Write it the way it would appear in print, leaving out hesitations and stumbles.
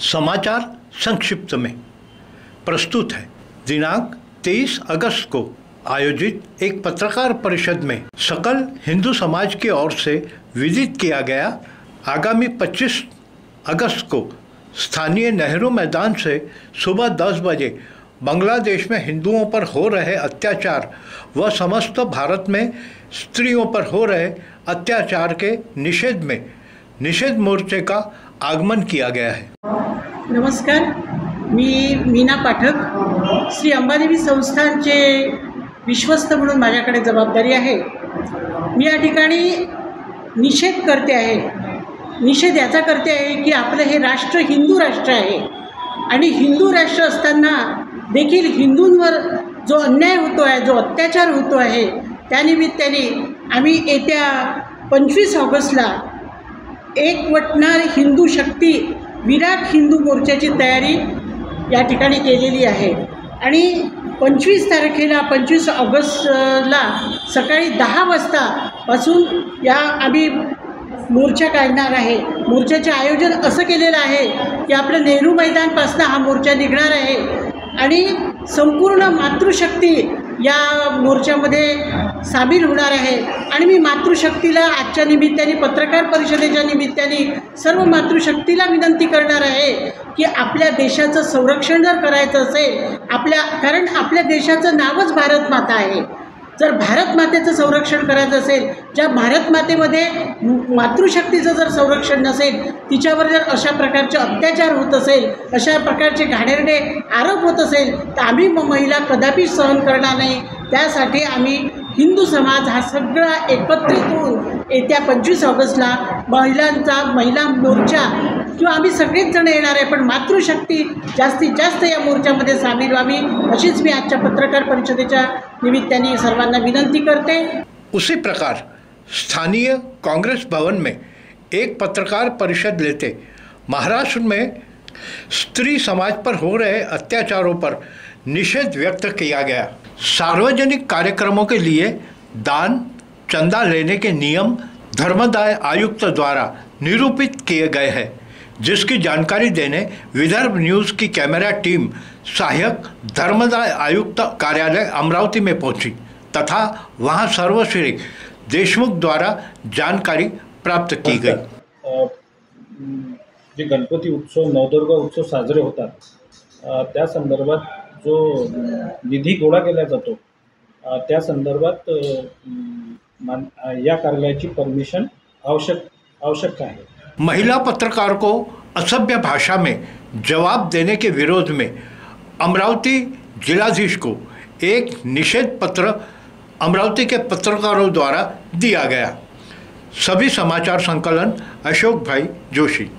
समाचार संक्षिप्त में प्रस्तुत है। दिनांक 23 अगस्त को आयोजित एक पत्रकार परिषद में सकल हिंदू समाज की ओर से विदित किया गया। आगामी 25 अगस्त को स्थानीय नेहरू मैदान से सुबह 10 बजे बांग्लादेश में हिंदुओं पर हो रहे अत्याचार व समस्त भारत में स्त्रियों पर हो रहे अत्याचार के निषेध में निषेध मोर्चे का आगमन किया गया है। नमस्कार, मी मीना पाठक, श्री अंबादेवी संस्थानचे विश्वस्त म्हणून माझ्याकडे जबाबदारी आहे। मी या ठिकाणी निषेध करते आहे। निषेध याचा करते आहे की आपलं हे राष्ट्र हिंदू राष्ट्र आहे आणि हिंदू राष्ट्र असताना देखील हिंदूंवर जो अन्याय होतो आहे, जो अत्याचार होतो आहे, त्यानिमित्ताने आम्ही येत्या 25 ऑगस्टला एकवटणार हिंदू शक्ती विराट हिंदू मोर्चाची तयारी या ठिकाणी केलेली आहे आणि 25 ऑगस्टला सकाळी 10 वाजतापासून आम्ही मोर्चा काढणार आहे। मोर्चाचे आयोजन असं केलेलं आहे की आपलं नेहरू मैदानपासून हा मोर्चा निघणार आहे आणि संपूर्ण मातृशक्ती या मोर्चामध्ये सामील होणार आहे आणि मी मातृशक्तीला आजच्या निमित्ताने पत्रकार परिषदेच्या निमित्ताने सर्व मातृशक्तीला विनंती करणार आहे की आपल्या देशाचं संरक्षण जर करायचं असेल, कारण आपल्या देशाचं नावच भारत माता आहे, जर भारत मातेचं संरक्षण करायचं असेल, ज्या भारत मातेमध्ये मातृशक्तीचं जर संरक्षण नसेल, तिच्यावर जर अशा प्रकारचे अत्याचार होत असेल, अशा प्रकारचे घाणेरडे आरोप होत असेल, तर आम्ही महिला कदापि सहन करणार नाही। त्यासाठी आम्ही हिंदू समाज हा सगळा एकत्रित होऊन येत्या 25 ऑगस्टला महिला मोर्चा किंवा आम्ही सगळेच जण येणार आहे, पण मातृशक्ती जास्तीत जास्त या मोर्चामध्ये सामील व्हावी अशीच मी आजच्या पत्रकार परिषदेच्या निमित्ताने सर्वांना विनंती करते। उसी प्रकार स्थानीय कांग्रेस भवन में एक पत्रकार परिषद लेते महाराष्ट्र में स्त्री समाज पर हो रहे अत्याचारों पर निषेध व्यक्त किया गया। सार्वजनिक कार्यक्रमों के लिए दान चंदा लेने के नियम धर्मदाय आयुक्त द्वारा निरूपित किए गए हैं, जिसकी जानकारी देने विदर्भ न्यूज़ की कैमरा टीम सहायक धर्मदाय आयुक्त कार्यालय अमरावती में पहुंची तथा वहां सर्वश्री देशमुख द्वारा जानकारी प्राप्त की गई। जे गणपती उत्सव नवदुर्गा उत्सव साजरे होतात त्या संदर्भात जो निधी गोळा केला जातो त्या संदर्भात या कार्यालयाची परमिशन आवश्यक है। महिला पत्रकार को असभ्य भाषा में जवाब देने के विरोध में अमरावती जिलाधीश को एक निषेध पत्र अमरावती के पत्रकारों द्वारा दिया गया। सभी समाचार संकलन अशोक भाई जोशी।